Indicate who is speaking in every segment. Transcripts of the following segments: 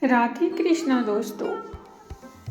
Speaker 1: राधे कृष्णा दोस्तों।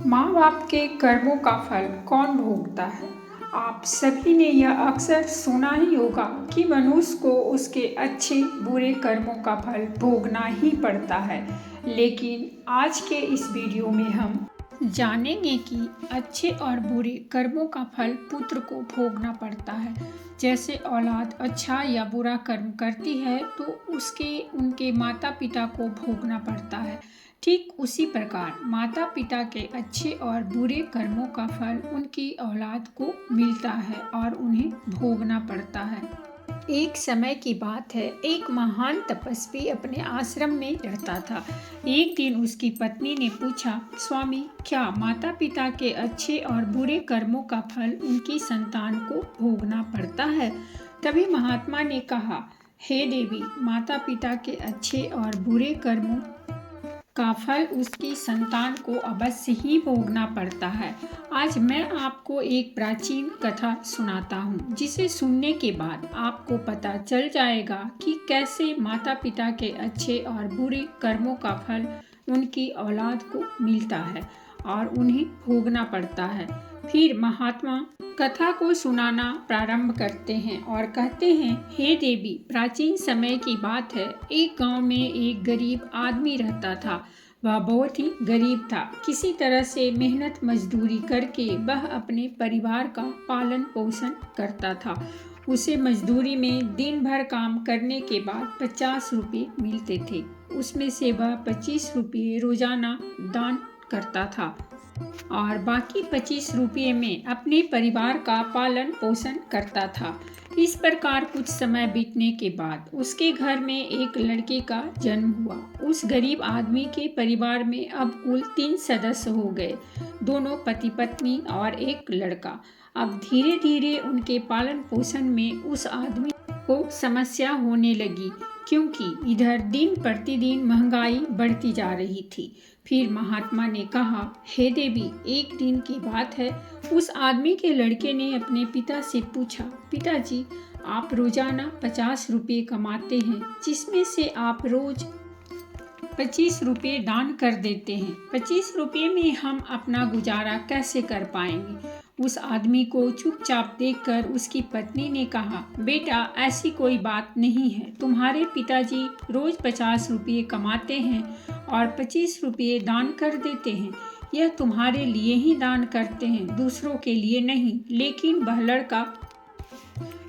Speaker 1: माँ बाप के कर्मों का फल कौन भोगता है। आप सभी ने यह अक्सर सुना ही होगा कि मनुष्य को उसके अच्छे बुरे कर्मों का फल भोगना ही पड़ता है। लेकिन आज के इस वीडियो में हम जानेंगे कि अच्छे और बुरे कर्मों का फल पुत्र को भोगना पड़ता है। जैसे औलाद अच्छा या बुरा कर्म करती है तो उसके उनके माता पिता को भोगना पड़ता है। ठीक उसी प्रकार माता पिता के अच्छे और बुरे कर्मों का फल उनकी औलाद को मिलता है और उन्हें भोगना पड़ता है। एक समय की बात है, एक महान तपस्वी अपने आश्रम में रहता था। एक दिन उसकी पत्नी ने पूछा, स्वामी, क्या माता पिता के अच्छे और बुरे कर्मों का फल उनकी संतान को भोगना पड़ता है। तभी महात्मा ने कहा, हे देवी, माता पिता के अच्छे और बुरे कर्मों का फल उसकी संतान को अवश्य ही भोगना पड़ता है। आज मैं आपको एक प्राचीन कथा सुनाता हूँ, जिसे सुनने के बाद आपको पता चल जाएगा कि कैसे माता पिता के अच्छे और बुरे कर्मों का फल उनकी औलाद को मिलता है और उन्हें भोगना पड़ता है। फिर महात्मा कथा को सुनाना प्रारंभ करते हैं और कहते हैं, हे देवी, प्राचीन समय की बात है। एक गांव में एक गरीब आदमी रहता था। वह बहुत ही गरीब था। किसी तरह से मेहनत मजदूरी करके वह अपने परिवार का पालन पोषण करता था। उसे मजदूरी में दिन भर काम करने के बाद 50 रुपये मिलते थे। उसमें से वह 25 रुपये रोजाना दान करता था और बाकी 25 रुपये में अपने परिवार का पालन पोषण करता था। इस प्रकार कुछ समय बीतने के बाद उसके घर में एक लड़के का जन्म हुआ। उस गरीब आदमी के परिवार में अब कुल 3 सदस्य हो गए, दोनों पति पत्नी और एक लड़का। अब धीरे धीरे उनके पालन पोषण में उस आदमी को समस्या होने लगी, क्योंकि इधर दिन प्रतिदिन महंगाई बढ़ती जा रही थी। फिर महात्मा ने कहा, हे देवी, एक दिन की बात है। उस आदमी के लड़के ने अपने पिता से पूछा, पिताजी, आप रोजाना 50 रुपये कमाते हैं, जिसमें से आप रोज 25 रुपये दान कर देते हैं। 25 रुपये में हम अपना गुजारा कैसे कर पाएंगे। उस आदमी को चुपचाप देखकर उसकी पत्नी ने कहा, बेटा, ऐसी कोई बात नहीं है। तुम्हारे पिताजी रोज 50 रुपये कमाते हैं और 25 रुपये दान कर देते हैं। यह तुम्हारे लिए ही दान करते हैं, दूसरों के लिए नहीं। लेकिन वह लड़का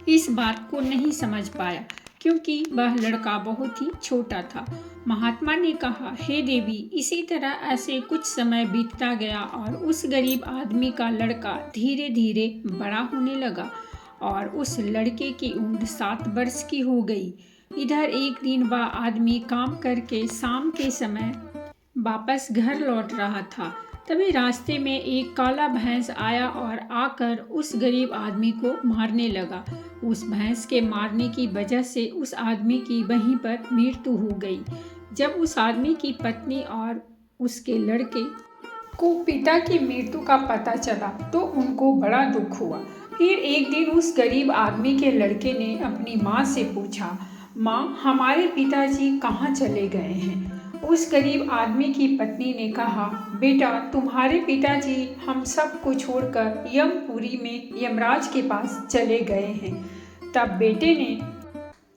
Speaker 1: इस बात को नहीं समझ पाया, क्योंकि वह लड़का बहुत ही छोटा था। महात्मा ने कहा, हे देवी, इसी तरह ऐसे कुछ समय बीतता गया और उस गरीब आदमी का लड़का धीरे धीरे बड़ा होने लगा और उस लड़के की उम्र 7 वर्ष की हो गई। इधर एक दिन वह आदमी काम करके शाम के समय वापस घर लौट रहा था। तभी रास्ते में एक काला भैंस आया और आकर उस गरीब आदमी को मारने लगा। उस भैंस के मारने की वजह से उस आदमी की वहीं पर मृत्यु हो गई। जब उस आदमी की पत्नी और उसके लड़के को पिता की मृत्यु का पता चला तो उनको बड़ा दुख हुआ। फिर एक दिन उस गरीब आदमी के लड़के ने अपनी माँ से पूछा, माँ, हमारे पिताजी कहाँ चले गए हैं। उस गरीब आदमी की पत्नी ने कहा, बेटा, तुम्हारे पिताजी हम सब को छोड़कर यमपुरी में यमराज के पास चले गए हैं। तब बेटे ने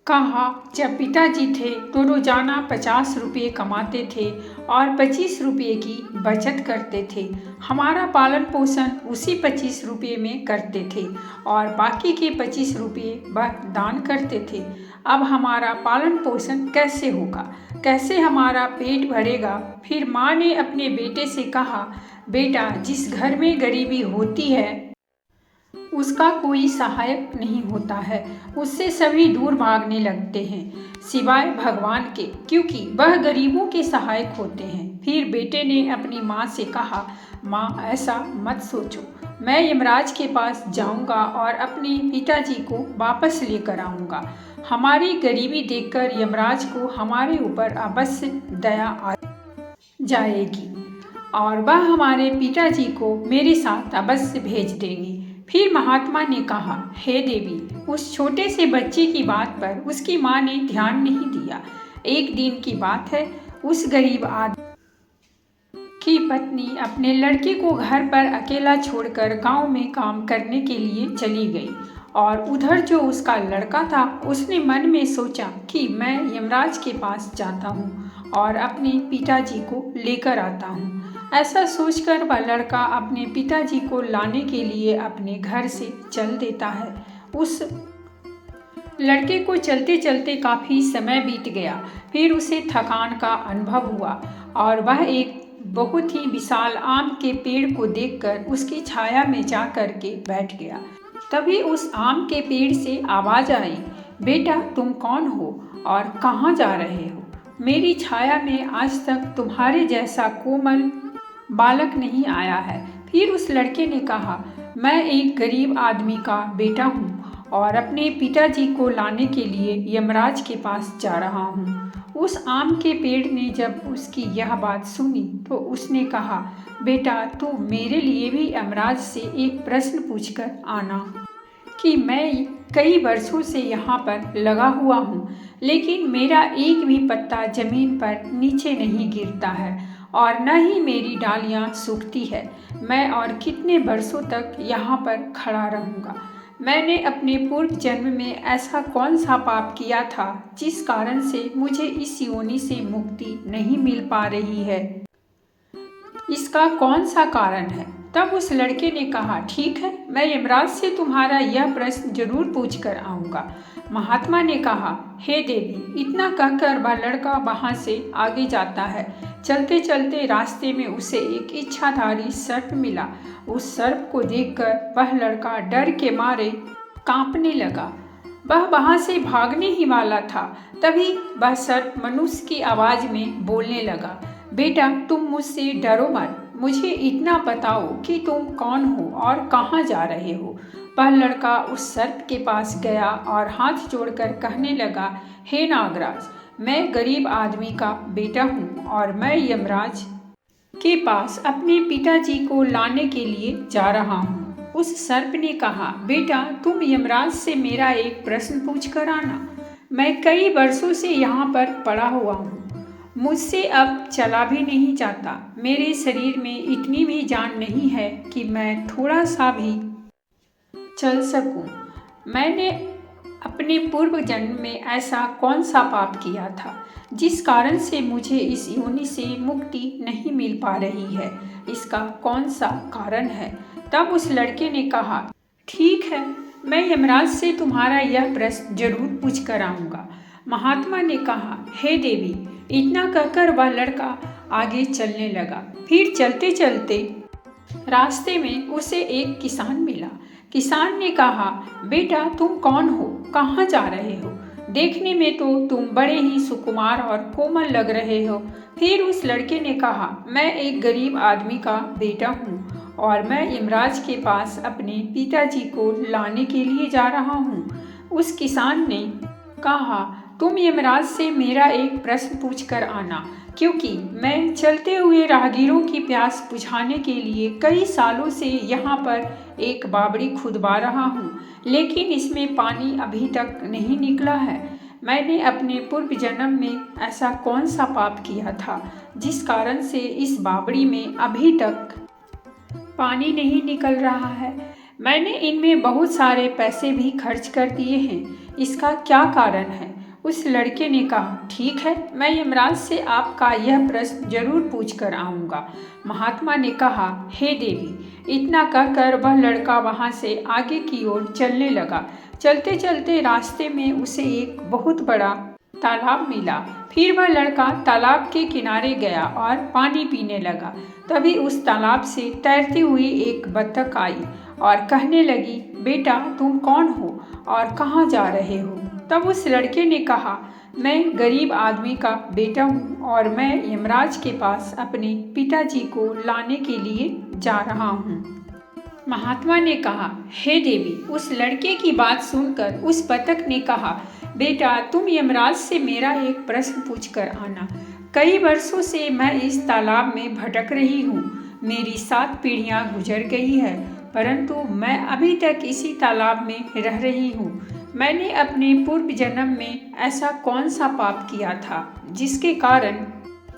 Speaker 1: कहा, जब पिताजी थे तो रोजाना 50 रुपये कमाते थे और 25 रुपये की बचत करते थे। हमारा पालन पोषण उसी 25 रुपये में करते थे और बाकी के 25 रुपये वह दान करते थे। अब हमारा पालन पोषण कैसे होगा, कैसे हमारा पेट भरेगा। फिर माँ ने अपने बेटे से कहा, बेटा, जिस घर में गरीबी होती है उसका कोई सहायक नहीं होता है, उससे सभी दूर भागने लगते हैं, सिवाय भगवान के, क्योंकि वह गरीबों के सहायक होते हैं। फिर बेटे ने अपनी माँ से कहा, माँ, ऐसा मत सोचो, मैं यमराज के पास जाऊंगा और अपने पिताजी को वापस लेकर आऊंगा। हमारी गरीबी देखकर यमराज को हमारे ऊपर अवश्य दया आ जाएगी और वह हमारे पिताजी को मेरे साथ अवश्य भेज देंगे। फिर महात्मा ने कहा, हे देवी, उस छोटे से बच्चे की बात पर उसकी माँ ने ध्यान नहीं दिया। एक दिन की बात है, उस गरीब आदमी कि पत्नी अपने लड़के को घर पर अकेला छोड़कर गांव में काम करने के लिए चली गई और उधर जो उसका लड़का था उसने मन में सोचा कि मैं यमराज के पास जाता हूँ और अपने पिताजी को लेकर आता हूँ। ऐसा सोचकर वह लड़का अपने पिताजी को लाने के लिए अपने घर से चल देता है। उस लड़के को चलते चलते काफ़ी समय बीत गया। फिर उसे थकान का अनुभव हुआ और वह एक बहुत ही विशाल आम के पेड़ को देखकर उसकी छाया में जा कर के बैठ गया। तभी उस आम के पेड़ से आवाज़ आई, बेटा तुम कौन हो और कहाँ जा रहे हो? मेरी छाया में आज तक तुम्हारे जैसा कोमल बालक नहीं आया है। फिर उस लड़के ने कहा, मैं एक गरीब आदमी का बेटा हूँ और अपने पिताजी को लाने के लिए यमराज के पास जा रहा हूँ। उस आम के पेड़ ने जब उसकी यह बात सुनी तो उसने कहा, बेटा तू मेरे लिए भी यमराज से एक प्रश्न पूछकर आना कि मैं कई वर्षों से यहाँ पर लगा हुआ हूँ, लेकिन मेरा एक भी पत्ता जमीन पर नीचे नहीं गिरता है और न ही मेरी डालियाँ सूखती है। मैं और कितने वर्षों तक यहाँ पर खड़ा रहूँगा? मैंने अपने पूर्व जन्म में ऐसा कौन सा पाप किया था जिस कारण से मुझे इस योनि से मुक्ति नहीं मिल पा रही है? इसका कौन सा कारण है? तब उस लड़के ने कहा, ठीक है, मैं यमराज से तुम्हारा यह प्रश्न जरूर पूछ कर आऊँगा। महात्मा ने कहा, हे देवी। इतना कहकर वह लड़का वहाँ से आगे जाता है। चलते चलते रास्ते में उसे एक इच्छाधारी सर्प मिला। उस सर्प को देखकर वह लड़का डर के मारे कांपने लगा। वह वहाँ से भागने ही वाला था। तभी वह सर्प मनुष्य की आवाज़ में बोलने लगा, बेटा तुम मुझसे डरो मत, मुझे इतना बताओ कि तुम कौन हो और कहाँ जा रहे हो। वह लड़का उस सर्प के पास गया और हाथ जोड़कर कहने लगा, हे नागराज, मैं गरीब आदमी का बेटा हूँ और मैं यमराज के पास अपने पिताजी को लाने के लिए जा रहा हूँ। उस सर्प ने कहा, बेटा तुम यमराज से मेरा एक प्रश्न पूछ कर आना। मैं कई वर्षों से यहाँ पर पड़ा हुआ हूँ, मुझसे अब चला भी नहीं जाता। मेरे शरीर में इतनी भी जान नहीं है कि मैं थोड़ा सा भी चल सकूं। मैंने अपने पूर्व जन्म में ऐसा कौन सा पाप किया था जिस कारण से मुझे इस योनि से मुक्ति नहीं मिल पा रही है? इसका कौन सा कारण है? तब उस लड़के ने कहा, ठीक है, मैं यमराज से तुम्हारा यह प्रश्न जरूर पूछ कर आऊँगा। महात्मा ने कहा, हे देवी। इतना कहकर वह लड़का आगे चलने लगा। फिर चलते चलते रास्ते में उसे एक किसान मिला। किसान ने कहा, बेटा तुम कौन हो, कहाँ जा रहे हो? देखने में तो तुम बड़े ही सुकुमार और कोमल लग रहे हो। फिर उस लड़के ने कहा, मैं एक गरीब आदमी का बेटा हूँ और मैं यमराज के पास अपने पिताजी को लाने के लिए जा रहा हूँ। उस किसान ने कहा, तुम यमराज से मेरा एक प्रश्न पूछ कर आना, क्योंकि मैं चलते हुए राहगीरों की प्यास बुझाने के लिए कई सालों से यहाँ पर एक बावड़ी खुदवा रहा हूँ, लेकिन इसमें पानी अभी तक नहीं निकला है। मैंने अपने पूर्व जन्म में ऐसा कौन सा पाप किया था जिस कारण से इस बावड़ी में अभी तक पानी नहीं निकल रहा है? मैंने इनमें बहुत सारे पैसे भी खर्च कर दिए हैं, इसका क्या कारण है? उस लड़के ने कहा, ठीक है, मैं यमराज से आपका यह प्रश्न जरूर पूछ कर आऊँगा। महात्मा ने कहा, हे देवी। इतना कहकर वह लड़का वहाँ से आगे की ओर चलने लगा। चलते चलते रास्ते में उसे एक बहुत बड़ा तालाब मिला। फिर वह लड़का तालाब के किनारे गया और पानी पीने लगा। तभी उस तालाब से तैरती हुई एक बत्तख आई और कहने लगी, बेटा तुम कौन हो और कहाँ जा रहे हो? तब उस लड़के ने कहा, मैं गरीब आदमी का बेटा हूँ और मैं यमराज के पास अपने पिताजी को लाने के लिए जा रहा हूँ। महात्मा ने कहा, हे देवी। उस लड़के की बात सुनकर उस बतख ने कहा, बेटा तुम यमराज से मेरा एक प्रश्न पूछ कर आना। कई वर्षों से मैं इस तालाब में भटक रही हूँ। मेरी 7 पीढ़ियाँ गुजर गई है, परंतु मैं अभी तक इसी तालाब में रह रही हूँ। मैंने अपने पूर्व जन्म में ऐसा कौन सा पाप किया था जिसके कारण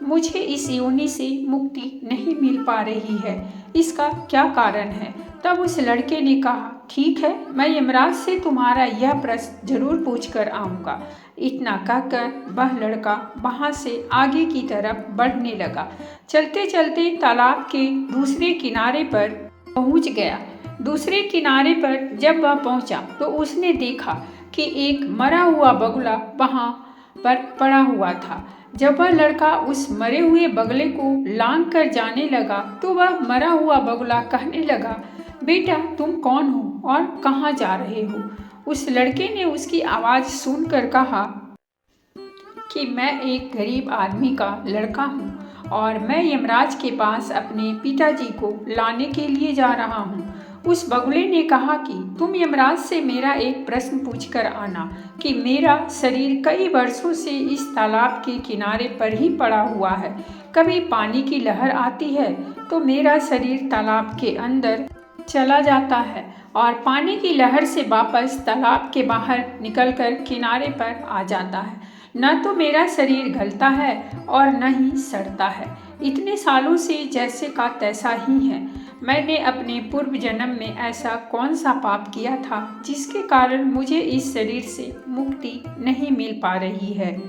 Speaker 1: मुझे इस योनि से मुक्ति नहीं मिल पा रही है, इसका क्या कारण है? तब उस लड़के ने कहा, ठीक है, मैं यमराज से तुम्हारा यह प्रश्न जरूर पूछ कर आऊँगा। इतना कहकर वह लड़का वहाँ से आगे की तरफ बढ़ने लगा। चलते चलते तालाब के दूसरे किनारे पर पहुँच गया। दूसरे किनारे पर जब वह पहुँचा तो उसने देखा कि एक मरा हुआ बगुला वहाँ पर पड़ा हुआ था। जब वह लड़का उस मरे हुए बगले को लांघ कर जाने लगा तो वह मरा हुआ बगुला कहने लगा, बेटा तुम कौन हो और कहाँ जा रहे हो? उस लड़के ने उसकी आवाज़ सुनकर कहा कि मैं एक गरीब आदमी का लड़का हूँ और मैं यमराज के पास अपने पिताजी को लाने के लिए जा रहा हूँ। उस बगुले ने कहा कि तुम यमराज से मेरा एक प्रश्न पूछ कर आना कि मेरा शरीर कई वर्षों से इस तालाब के किनारे पर ही पड़ा हुआ है। कभी पानी की लहर आती है तो मेरा शरीर तालाब के अंदर चला जाता है और पानी की लहर से वापस तालाब के बाहर निकलकर किनारे पर आ जाता है। न तो मेरा शरीर गलता है और न ही सड़ता है। इतने सालों से जैसे का तैसा ही है। मैंने अपने पूर्व जन्म में ऐसा कौन सा पाप किया था जिसके कारण मुझे इस शरीर से मुक्ति नहीं मिल पा रही है?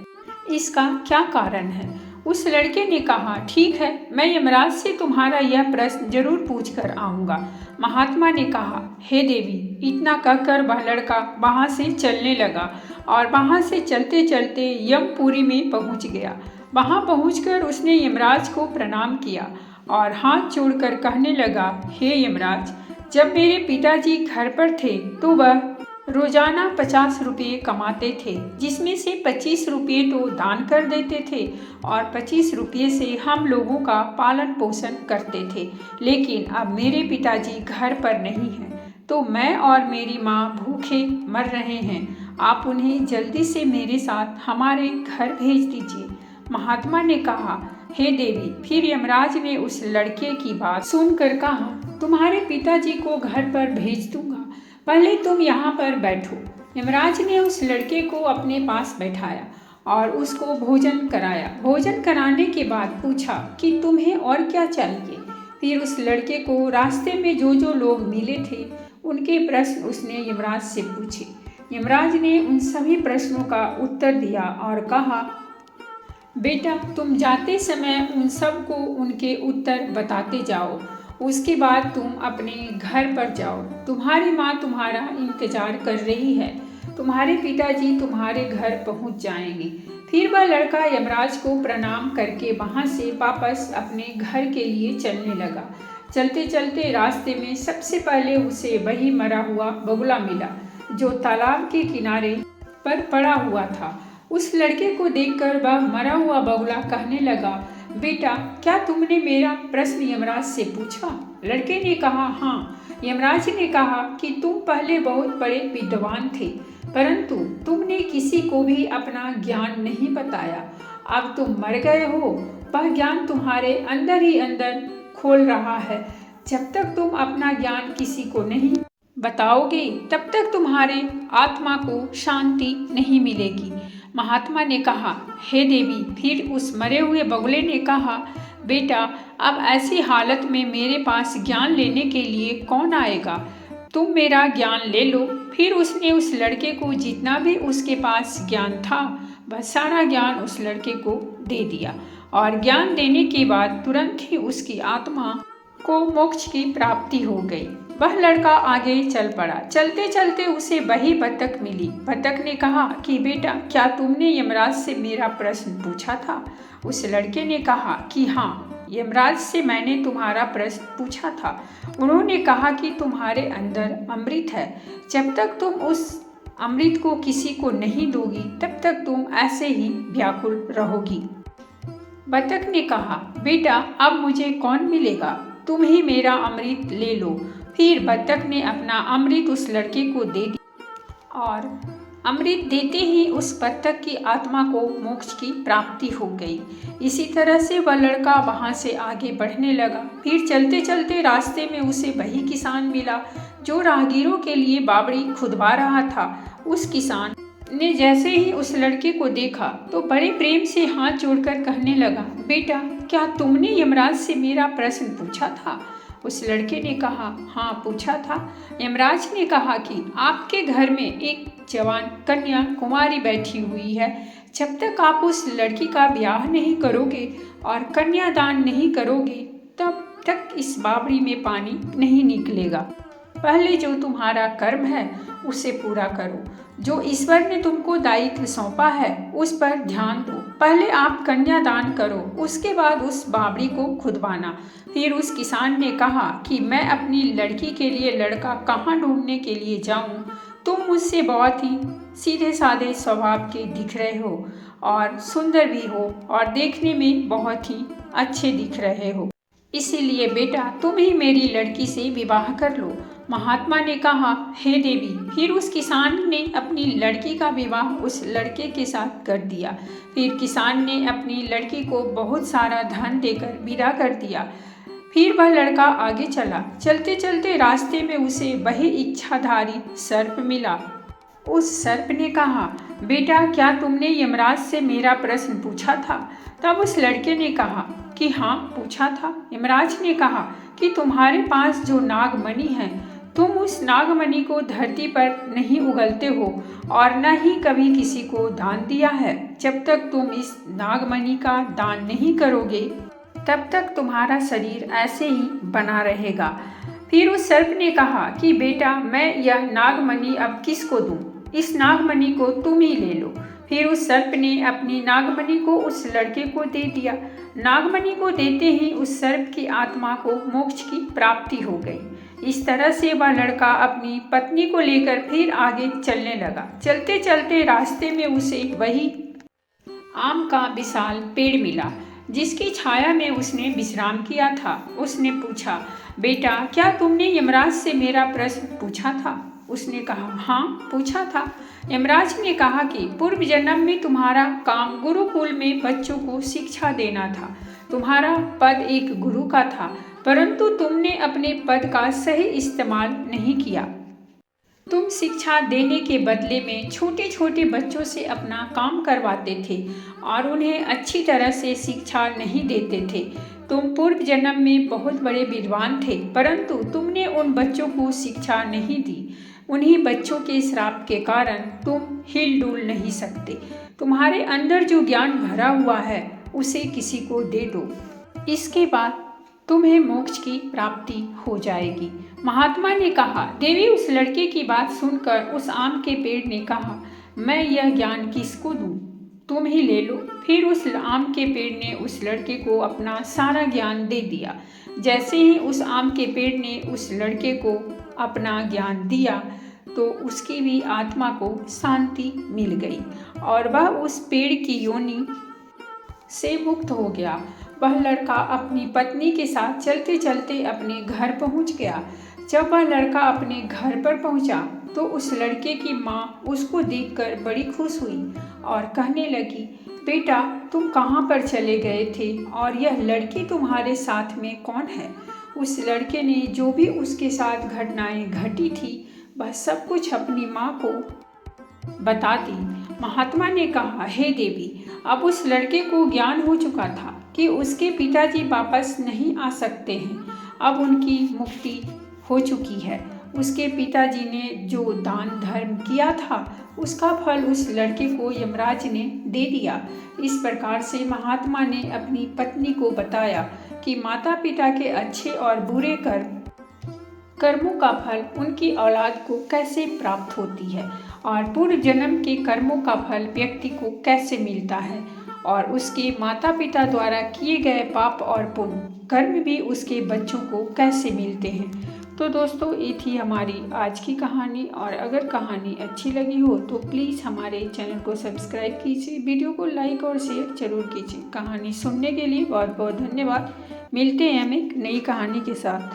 Speaker 1: इसका क्या कारण है? उस लड़के ने कहा, ठीक है, मैं यमराज से तुम्हारा यह प्रश्न जरूर पूछ कर आऊँगा। महात्मा ने कहा, हे देवी। इतना कहकर वह लड़का वहाँ से चलने लगा और वहाँ से चलते चलते यमपुरी में पहुँच गया। वहाँ पहुँचकर उसने यमराज को प्रणाम किया और हाथ जोड़कर कहने लगा, हे यमराज, जब मेरे पिताजी घर पर थे तो वह रोजाना 50 रुपये कमाते थे, जिसमें से 25 रुपये तो दान कर देते थे और 25 रुपये से हम लोगों का पालन पोषण करते थे। लेकिन अब मेरे पिताजी घर पर नहीं हैं तो मैं और मेरी माँ भूखे मर रहे हैं। आप उन्हें जल्दी से मेरे साथ हमारे घर भेज दीजिए। महात्मा ने कहा, हे देवी। फिर यमराज ने उस लड़के की बात सुनकर कहा, तुम्हारे पिताजी को घर पर भेज दूंगा, पहले तुम यहाँ पर बैठो। यमराज ने उस लड़के को अपने पास बैठाया और उसको भोजन कराया। भोजन कराने के बाद पूछा कि तुम्हें और क्या चाहिए। फिर उस लड़के को रास्ते में जो जो लोग मिले थे उनके प्रश्न उसने यमराज से पूछे। यमराज ने उन सभी प्रश्नों का उत्तर दिया और कहा, बेटा तुम जाते समय उन सबको उनके उत्तर बताते जाओ। उसके बाद तुम अपने घर पर जाओ। तुम्हारी माँ तुम्हारा इंतजार कर रही है। तुम्हारे पिताजी तुम्हारे घर पहुँच जाएंगे। फिर वह लड़का यमराज को प्रणाम करके वहाँ से वापस अपने घर के लिए चलने लगा। चलते चलते रास्ते में सबसे पहले उसे वही मरा हुआ बगुला मिला जो तालाब के किनारे पर पड़ा हुआ था। उस लड़के को देखकर वह मरा हुआ बगुला कहने लगा, बेटा क्या तुमने मेरा प्रश्न यमराज से पूछा? लड़के ने कहा, हाँ। यमराज ने कहा कि तुम पहले बहुत बड़े विद्वान थे, परंतु तुमने किसी को भी अपना ज्ञान नहीं बताया। अब तुम मर गए हो, वह ज्ञान तुम्हारे अंदर ही अंदर खोल रहा है। जब तक तुम अपना ज्ञान किसी को नहीं बताओगे तब तक तुम्हारे आत्मा को शांति नहीं मिलेगी। महात्मा ने कहा, हे देवी। फिर उस मरे हुए बगुले ने कहा, बेटा अब ऐसी हालत में मेरे पास ज्ञान लेने के लिए कौन आएगा? तुम मेरा ज्ञान ले लो। फिर उसने उस लड़के को जितना भी उसके पास ज्ञान था वह सारा ज्ञान उस लड़के को दे दिया और ज्ञान देने के बाद तुरंत ही उसकी आत्मा को मोक्ष की प्राप्ति हो गई। वह लड़का आगे चल पड़ा। चलते चलते उसे वही बतख मिली। बतख ने कहा कि बेटा क्या तुमने यमराज से मेरा प्रश्न पूछा था? उस लड़के ने कहा कि हाँ, यमराज से मैंने तुम्हारा प्रश्न पूछा था। उन्होंने कहा कि तुम्हारे अंदर अमृत है। जब तक तुम उस अमृत को किसी को नहीं दोगी तब तक तुम ऐसे ही व्याकुल रहोगी। बतख ने कहा, बेटा अब मुझे कौन मिलेगा? तुम ही मेरा अमृत ले लो। फिर बतख ने अपना अमृत उस लड़के को दे दिया और अमृत देते ही उस बतख की आत्मा को मोक्ष की प्राप्ति हो गई। इसी तरह से वह लड़का वहाँ से आगे बढ़ने लगा। फिर चलते चलते रास्ते में उसे वही किसान मिला जो राहगीरों के लिए बावड़ी खुदवा रहा था। उस किसान ने जैसे ही उस लड़के को देखा तो बड़े प्रेम से हाथ जोड़कर कहने लगा, बेटा, क्या तुमने यमराज से मेरा प्रश्न पूछा था? उस लड़के ने कहा, हाँ, पूछा था। यमराज ने कहा कि आपके घर में एक जवान कन्या कुमारी बैठी हुई है। जब तक आप उस लड़की का ब्याह नहीं करोगे और कन्यादान नहीं करोगे, तब तक इस बावड़ी में पानी नहीं निकलेगा। पहले जो तुम्हारा कर्म है उसे पूरा करो। जो ईश्वर ने तुमको दायित्व सौंपा है उस पर ध्यान दो। पहले आप कन्यादान करो, उसके बाद उस बावड़ी को खुदवाना। फिर उस किसान ने कहा कि मैं अपनी लड़की के लिए लड़का कहाँ ढूंढने के लिए जाऊँ? तुम मुझसे बहुत ही सीधे साधे स्वभाव के दिख रहे हो और सुंदर भी हो और देखने में बहुत ही अच्छे दिख रहे हो, इसीलिए बेटा तुम ही मेरी लड़की से विवाह कर लो। महात्मा ने कहा, हे देवी। फिर उस किसान ने अपनी लड़की का विवाह उस लड़के के साथ कर दिया। फिर किसान ने अपनी लड़की को बहुत सारा धन देकर विदा कर दिया। फिर वह लड़का आगे चला। चलते चलते रास्ते में उसे वही इच्छाधारी सर्प मिला। उस सर्प ने कहा, बेटा, क्या तुमने यमराज से मेरा प्रश्न पूछा था? तब उस लड़के ने कहा कि हाँ, पूछा था। यमराज ने कहा कि तुम्हारे पास जो नागमणि है, तुम उस नागमणि को धरती पर नहीं उगलते हो और न ही कभी किसी को दान दिया है। जब तक तुम इस नागमणि का दान नहीं करोगे, तब तक तुम्हारा शरीर ऐसे ही बना रहेगा। फिर उस सर्प ने कहा कि बेटा, मैं यह नागमणि अब किसको दूं? इस नागमणि को तुम ही ले लो। फिर उस सर्प ने अपनी नागमणि को उस लड़के को दे दिया। नागमणि को देते ही उस सर्प की आत्मा को मोक्ष की प्राप्ति हो गई। इस तरह से वह लड़का अपनी पत्नी को लेकर फिर आगे चलने लगा। चलते चलते रास्ते में उसे वही आम का विशाल पेड़ मिला, जिसकी छाया में उसने विश्राम किया था। उसने पूछा, बेटा, क्या तुमने यमराज से मेरा प्रश्न पूछा था? उसने कहा, हाँ, पूछा था। यमराज ने कहा कि पूर्व जन्म में तुम्हारा काम गुरुकुल में बच्चों को शिक्षा देना था। तुम्हारा पद एक गुरु का था, परंतु तुमने अपने पद का सही इस्तेमाल नहीं किया। तुम शिक्षा देने के बदले में छोटे छोटे बच्चों से अपना काम करवाते थे और उन्हें अच्छी तरह से शिक्षा नहीं देते थे। तुम पूर्व जन्म में बहुत बड़े विद्वान थे, परंतु तुमने उन बच्चों को शिक्षा नहीं दी। उन्हीं बच्चों के श्राप के कारण तुम हिल डुल नहीं सकते। तुम्हारे अंदर जो ज्ञान भरा हुआ है उसे किसी को दे दो, इसके बाद तुम्हें मोक्ष की प्राप्ति हो जाएगी। महात्मा ने कहा, देवी उस लड़के की बात सुनकर उस आम के पेड़ ने कहा, मैं यह ज्ञान किसको दूं? तुम ही ले लो। फिर उस आम के पेड़ ने उस लड़के को अपना सारा ज्ञान दे दिया। जैसे ही उस आम के पेड़ ने उस लड़के को अपना ज्ञान दिया तो उसकी भी आत्मा को शांति मिल गई और वह उस पेड़ की योनि से मुक्त हो गया। वह लड़का अपनी पत्नी के साथ चलते चलते अपने घर पहुंच गया। जब वह लड़का अपने घर पर पहुंचा तो उस लड़के की माँ उसको देखकर बड़ी खुश हुई और कहने लगी, बेटा, तुम कहाँ पर चले गए थे और यह लड़की तुम्हारे साथ में कौन है? उस लड़के ने जो भी उसके साथ घटनाएं घटी थी वह सब कुछ अपनी माँ को बता दी। महात्मा ने कहा, हे देवी, अब उस लड़के को ज्ञान हो चुका था कि उसके पिताजी वापस नहीं आ सकते हैं। अब उनकी मुक्ति हो चुकी है। उसके पिताजी ने जो दान धर्म किया था उसका फल उस लड़के को यमराज ने दे दिया। इस प्रकार से महात्मा ने अपनी पत्नी को बताया कि माता पिता के अच्छे और बुरे कर्मों का फल उनकी औलाद को कैसे प्राप्त होती है और पूर्व जन्म के कर्मों का फल व्यक्ति को कैसे मिलता है और उसके माता पिता द्वारा किए गए पाप और पुण्य कर्म भी उसके बच्चों को कैसे मिलते हैं। तो दोस्तों, ये थी हमारी आज की कहानी और अगर कहानी अच्छी लगी हो तो प्लीज़ हमारे चैनल को सब्सक्राइब कीजिए, वीडियो को लाइक और शेयर जरूर कीजिए। कहानी सुनने के लिए बहुत बहुत धन्यवाद। मिलते हैं हम एक नई कहानी के साथ।